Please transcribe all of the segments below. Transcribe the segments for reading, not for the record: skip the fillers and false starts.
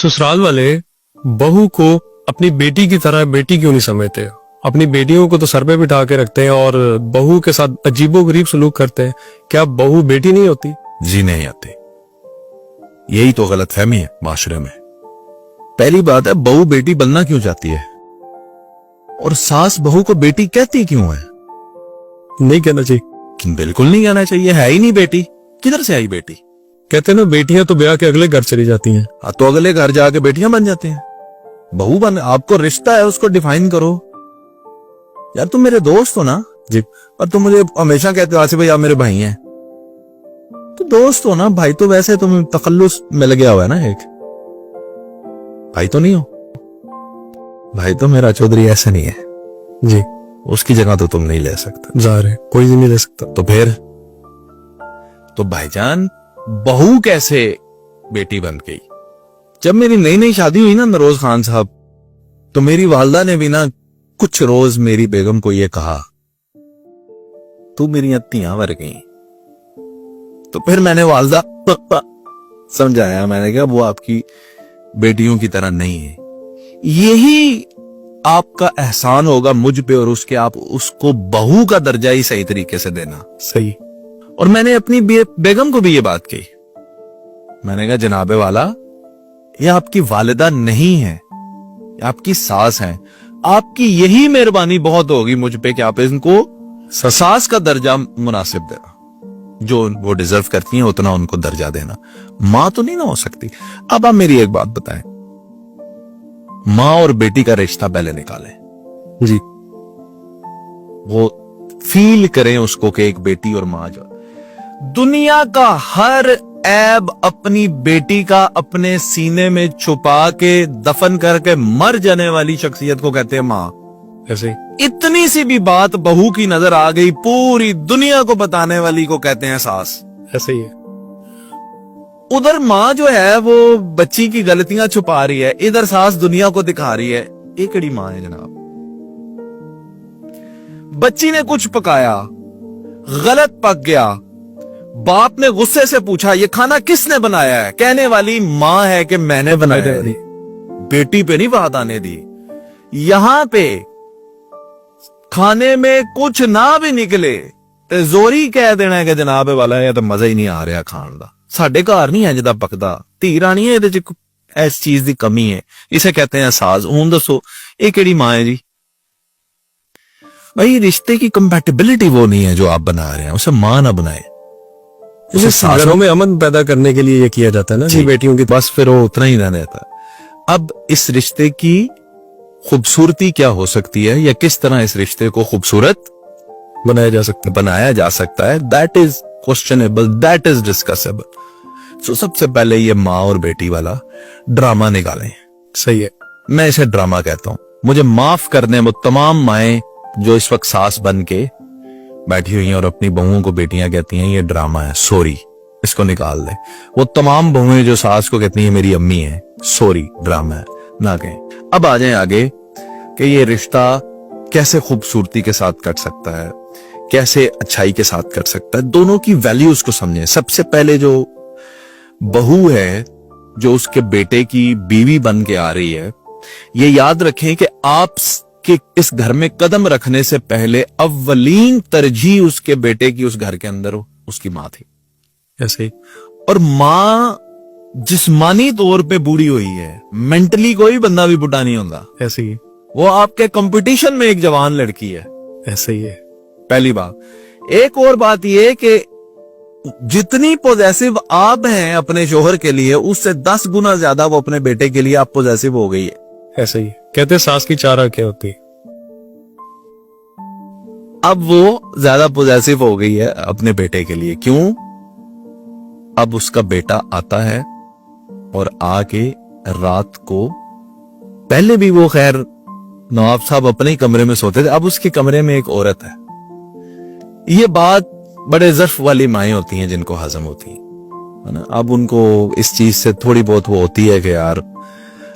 ससुराल वाले बहू को अपनी बेटी की तरह बेटी क्यों नहीं समझते? अपनी बेटियों को तो सर पे बिठा के रखते हैं और बहू के साथ अजीबोगरीब सलूक करते हैं। क्या बहू बेटी नहीं होती? जी नहीं आती। यही तो गलतफहमी है माशरे में। पहली बात है, बहू बेटी बनना क्यों चाहती है और सास बहू को बेटी कहती क्यों है? नहीं कहना चाहिए। बिल्कुल नहीं कहना चाहिए। है ही नहीं बेटी, किधर से आई बेटी? कहते हैं ना, बेटियां तो ब्याह के अगले घर चली जाती हैं। हाँ, तो अगले घर जाके बेटियां बन जाते हैं। बहू बन, आपको रिश्ता है उसको डिफाइन करो। यार तुम मेरे दोस्त हो ना जी। और तुम मुझे हमेशा कहते हो आसिफ भाई आप मेरे भाई हैं, तो दोस्त हो ना। भाई तो वैसे तुम तखल्लुस में लगे हुआ है ना, एक भाई तो नहीं हो। भाई तो मेरा चौधरी ऐसा नहीं है जी। उसकी जगह तो तुम नहीं ले सकते। जार है, कोई नहीं ले सकता। तो फिर तो भाईजान बहू कैसे बेटी बन गई? जब मेरी नई नई शादी हुई ना नरोज खान साहब, तो मेरी वालदा ने भी ना कुछ रोज मेरी बेगम को ये कहा, तू मेरी अत्तियां वर गई। तो फिर मैंने वालदा समझाया, मैंने कहा वो आपकी बेटियों की तरह नहीं है। यही आपका एहसान होगा मुझ पे और उसके, आप उसको बहू का दर्जा ही सही तरीके से देना। सही। और मैंने अपनी बेगम को भी ये बात कही। मैंने कहा जनाबे वाला, ये आपकी वालिदा नहीं है, ये आपकी सास है। आपकी यही मेहरबानी बहुत होगी मुझ पे कि आप इनको सास का दर्जा मुनासिब देना, जो वो डिजर्व करती हैं उतना उनको दर्जा देना। मां तो नहीं ना हो सकती। अब आप मेरी एक बात बताएं, मां और बेटी का रिश्ता पहले निकालें जी। वो फील करें उसको कि एक बेटी और मां जो दुनिया का हर ऐब अपनी बेटी का अपने सीने में छुपा के दफन करके मर जाने वाली शख्सियत को कहते हैं मां। ऐसे ही। इतनी सी भी बात बहू की नजर आ गई, पूरी दुनिया को बताने वाली को कहते हैं सास। ऐसे ही है। उधर मां जो है वो बच्ची की गलतियां छुपा रही है, इधर सास दुनिया को दिखा रही है। एक कड़ी मां है जनाब। बच्ची ने कुछ पकाया, गलत पक गया, बाप ने गुस्से से पूछा ये खाना किसने बनाया है? कहने वाली मां है कि मैंने बनाया है। बेटी पे नहीं बात आने दी। यहां पे खाने में कुछ ना भी निकले ते जोरी कह देना है कि जनाब वाला है तो मजा ही नहीं आ रहा खान का। साडे घर नहीं है जिदा पकदा, धी रानी है, इस चीज की कमी है, इसे कहते हैं साज। हूं दसो ये केड़ी मां है जी? भाई रिश्ते की कंपैटिबिलिटी वो नहीं है जो आप बना रहे हैं, उसे मां ना बनाए। घरों में अमन पैदा करने के लिए ये किया जाता है ना जी, बेटियों की। बस फिर वो उतना ही रहने देता है। अब इस रिश्ते की खूबसूरती क्या हो सकती है या किस तरह इस रिश्ते को खूबसूरत बनाया जा सकता है, that is questionable, that is discussable. तो सबसे पहले ये माँ और बेटी वाला ड्रामा निकालें। सही है। मैं इसे ड्रामा कहता हूं। मुझे माफ करने वो तमाम माएं जो इस वक्त सास बन के बैठी हुई हैं और अपनी बहुओं को बेटियां कहती हैं, ये ड्रामा है, सॉरी, इसको निकाल दे। वो तमाम बहुएं जो सास को कहती हैं मेरी अम्मी है, सॉरी, ड्रामा है, ना कहें। अब आ जाएं आगे कि ये रिश्ता कैसे खूबसूरती के साथ कट सकता है, कैसे अच्छाई के साथ कट सकता है। दोनों की वैल्यूज को समझें। सबसे पहले जो बहू है जो उसके बेटे की बीवी बन के आ रही है, ये याद रखें कि आप कि इस घर में कदम रखने से पहले अव्वलीन तरजीह उसके बेटे की उस घर के अंदर उसकी मां थी। ऐसे ही। और मां जिस्मानी तौर पे बूढ़ी हुई है, मेंटली कोई बंदा भी बूढ़ा नहीं होता। ऐसे ही। वो आपके कंपटीशन में एक जवान लड़की है। ऐसे ही है। पहली बात। एक और बात यह कि जितनी पॉजेसिव आप हैं अपने शोहर के लिए, उससे 10 गुना ज्यादा वो अपने बेटे के लिए आप पॉजेसिव हो गई है। ऐसे ही कहते सास की 4 आंखें होती। अब वो ज्यादा पॉजेसिव हो गई है अपने बेटे के लिए। क्यों? अब उसका बेटा आता है और आके रात को, पहले भी वो खैर नवाब साहब अपने ही कमरे में सोते थे, अब उसके कमरे में एक औरत है। ये बात बड़े ज़र्फ वाली माएं होती हैं जिनको हजम होती है ना। अब उनको इस चीज से थोड़ी बहुत वो होती है कि यार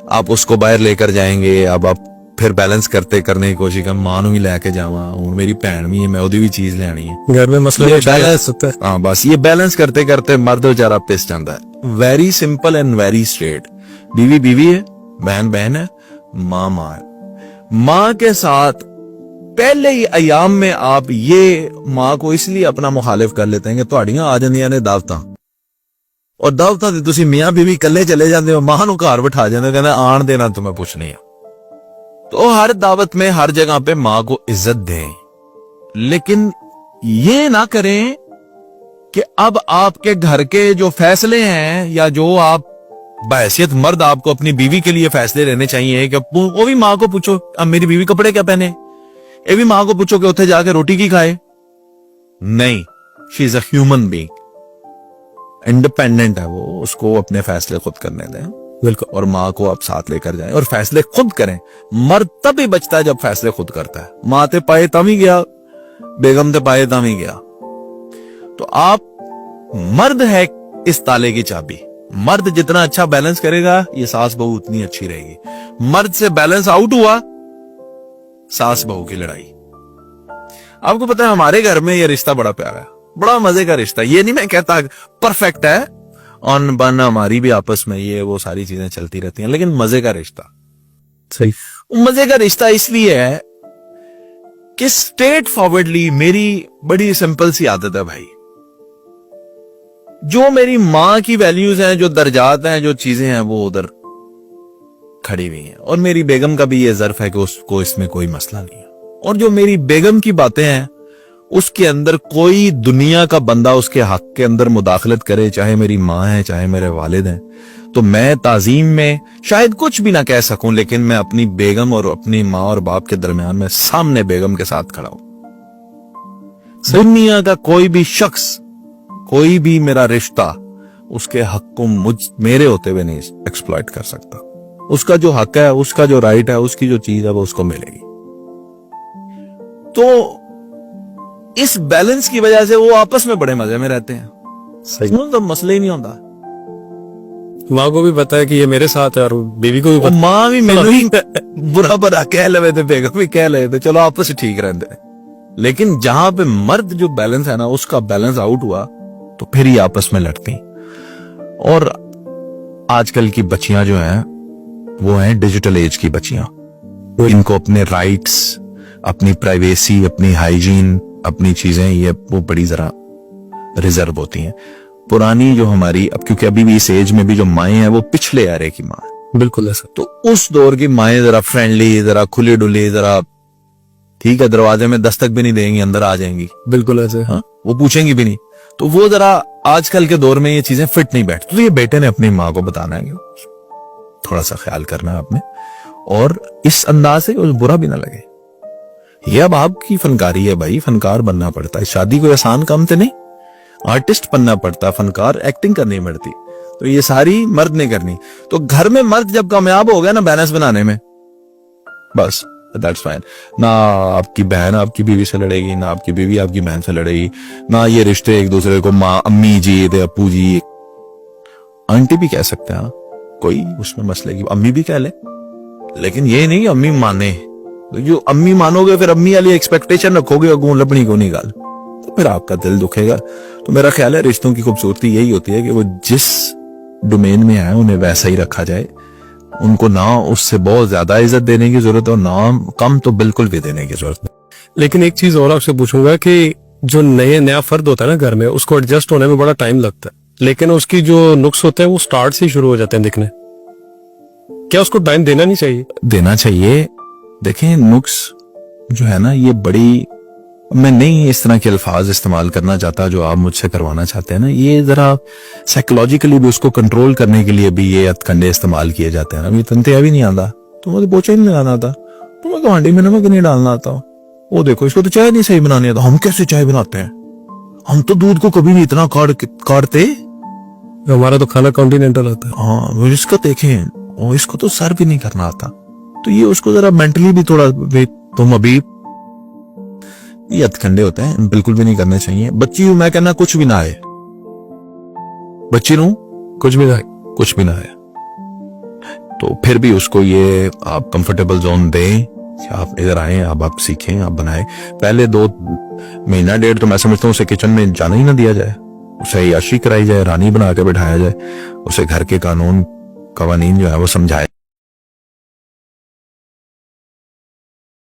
आप उसको बाहर लेकर जाएंगे, अब आप फिर बैलेंस करने की कोशिश कर, मां नूं भी लैके जावा, हुण मेरी भैन भी है, मैं ओदी भी चीज लैनी है, घर में मसला बैलेंस होता है। हाँ, बस ये बैलेंस करते करते मर्द बेचारा पिस जाता है। Very simple and very straight. बीवी बीवी है, बहन बहन है, माँ माँ है। माँ के साथ पहले ही अयाम में आप ये माँ को इसलिए अपना मुखालिफ कर लेते हैं कि ਤੁਹਾਡੀਆਂ ਆ ਜਾਂਦੀਆਂ ਨੇ ਦਾਵਤਾਂ, और ਦਾਵਤਾਂ ਤੇ ਤੁਸੀਂ ਮੀਆਂ ਬੀਵੀ ਇਕੱਲੇ ਚਲੇ ਜਾਂਦੇ ਹੋ, ਮਾਂ ਨੂੰ ਘਰ ਬਿਠਾ ਜਾਂਦੇ ਹੋ, ਕਹਿੰਦੇ ਆਣ ਦੇਣਾ तुम्हें पूछ नहीं है। तो हर दावत में हर जगह पे माँ को इज्जत दें, लेकिन ये ना करें कि अब आपके घर के जो फैसले हैं या जो आप बहैसियत मर्द आपको अपनी बीवी के लिए फैसले लेने चाहिए कि वो भी माँ को पूछो अब मेरी बीवी कपड़े क्या पहने, ये भी माँ को पूछो कि उठे जाके रोटी की खाए। नहीं, she is a human being, independent है वो, उसको अपने फैसले खुद करने दें। बिल्कुल। और माँ को आप साथ लेकर जाएं और फैसले खुद करें। मर्द तभी बचता है जब फैसले खुद करता है। माँ ते पाए तम ही गया, बेगम ते पाए तम ही गया। तो आप मर्द है इस ताले की चाबी। मर्द जितना अच्छा बैलेंस करेगा ये सास बहू उतनी अच्छी रहेगी। मर्द से बैलेंस आउट हुआ, सास बहू की लड़ाई। आपको पता है हमारे घर में ये रिश्ता बड़ा प्यारा है, बड़ा मजे का रिश्ता। ये नहीं मैं कहता परफेक्ट है, ऑन बन हमारी भी आपस में ये वो सारी चीजें चलती रहती हैं, लेकिन मजे का रिश्ता। सही। मजे का रिश्ता इसलिए है कि स्ट्रेट फॉरवर्डली मेरी बड़ी सिंपल सी आदत है भाई, जो मेरी माँ की वैल्यूज हैं, जो दर्जात हैं, जो चीजें हैं वो उधर खड़ी हुई हैं, और मेरी बेगम का भी ये ज़र्फ है कि उसको इसमें कोई मसला नहीं है। और जो मेरी बेगम की बातें हैं उसके अंदर कोई दुनिया का बंदा उसके हक के अंदर मुदाखलत करे, चाहे मेरी माँ है चाहे मेरे वालिद हैं, तो मैं ताजीम में शायद कुछ भी ना कह सकूं, लेकिन मैं अपनी बेगम और अपनी माँ और बाप के दरमियान में सामने बेगम के साथ खड़ा हूं। दुनिया का कोई भी शख्स, कोई भी मेरा रिश्ता उसके हक को मेरे होते हुए नहीं एक्सप्लॉइट कर सकता। उसका जो हक है, उसका जो राइट है, उसकी जो चीज है वो उसको मिलेगी। तो इस बैलेंस की वजह से वो आपस में बड़े मजे में रहते हैं। सही। तो मसले ही नहीं होता। माँ को भी पता है कि ये मेरे साथ है और बीवी को भी वो पता माँ भी मैंने ही बुरा भला कह लवे थे, बेगम भी कह लवे थे, चलो आपस में ठीक रहते हैं। लेकिन जहां पे मर्द जो बैलेंस है ना, उसका बैलेंस आउट हुआ तो फिर ही आपस में लड़ती। और आजकल की बच्चियां जो हैं वो हैं डिजिटल एज की बच्चियां। इनको अपने राइट्स, अपनी प्राइवेसी, अपनी हाइजीन, अपनी चीजें ये वो बड़ी जरा रिजर्व होती हैं। पुरानी जो हमारी, अब क्योंकि अभी भी इस एज में भी जो माएँ हैं वो पिछले एरे की माँ है। बिल्कुल ऐसा। तो उस दौर की माएँ जरा फ्रेंडली, जरा खुली डुली, जरा ठीक है, दरवाजे में दस्तक भी नहीं देंगी, अंदर आ जाएंगी। बिल्कुल ऐसे। हाँ, वो पूछेंगी भी नहीं। तो वो जरा आजकल के दौर में ये चीजें फिट नहीं बैठती। तो ये बेटे ने अपनी माँ को बताना है कि थोड़ा सा ख्याल करना है आपने, और इस अंदाज से बुरा भी ना लगे। ये अब आपकी फनकारी है भाई, फनकार बनना पड़ता है। शादी कोई आसान काम तो नहीं, आर्टिस्ट बनना पड़ता, फनकार एक्टिंग करनी पड़ती। तो ये सारी मर्द ने करनी। तो घर में मर्द जब कामयाब हो गया ना बैलेंस बनाने में, बस दैट्स फाइन। ना आपकी बहन आपकी बीवी से लड़ेगी, ना आपकी बीवी आपकी बहन से लड़ेगी, ना ये रिश्ते एक दूसरे को माँ अम्मी जी थे, अप्पू जी, आंटी भी कह सकते हैं, कोई उसमें मसले की अम्मी भी कह ले, लेकिन ये नहीं अम्मी माने। तो जो अम्मी मानोगे फिर अम्मी वाली एक्सपेक्टेशन रखोगे और लपनी को नहीं गाल, तो फिर आपका दिल दुखेगा। तो मेरा ख्याल है रिश्तों की खूबसूरती यही होती है कि वो जिस डोमेन में आए उन्हें वैसा ही रखा जाए। उनको ना उससे बहुत ज्यादा इज्जत देने की जरूरत है और ना कम तो बिल्कुल भी देने की जरूरत नहीं। लेकिन एक चीज और आपसे पूछूंगा कि जो नया फर्द होता है ना घर में, उसको एडजस्ट होने में बड़ा टाइम लगता है, लेकिन उसकी जो नुक्स होते हैं वो स्टार्ट से ही शुरू हो जाते हैं दिखने। क्या उसको टाइम देना नहीं चाहिए? देना चाहिए। देखें, नुक्स जो है ना, ये बड़ी, मैं नहीं इस तरह के अल्फाज इस्तेमाल करना चाहता जो आप मुझसे करवाना चाहते हैं ना, ये जरा साइकोलॉजिकली भी उसको कंट्रोल करने के लिए भी ये हथकंडे इस्तेमाल किए जाते हैं ना। अभी तंते अभी नहीं आता, तो मुझे पोछा ही नहीं लगाना आता, तो मैं हांडी में नमक नहीं डालना आता। वो देखो, इसको तो चाय नहीं सही बनानी आता। हम कैसे चाय बनाते हैं? हम तो दूध को कभी नहीं इतना काटते। हमारा तो खाना कॉन्टिनेंटल होता है। हाँ, इसको देखें, और इसको तो सर्व भी नहीं करना आता। तो ये उसको जरा मेंटली भी थोड़ा, तुम अभी ये हथकंडे होते हैं, बिल्कुल भी नहीं करने चाहिए। बच्ची हूं मैं कहना कुछ भी ना आए, बच्ची हूं कुछ भी ना, कुछ भी ना आए, तो फिर भी उसको ये आप कंफर्टेबल जोन दें कि आप इधर आए, अब आप सीखें, आप बनाए। पहले 2 महीना डेढ़ तो मैं समझता हूँ उसे किचन में जाना ही ना दिया जाए, उसे याशी कराई जाए, रानी बना के बैठाया जाए, उसे घर के कानून कवानीन जो है वो समझाए।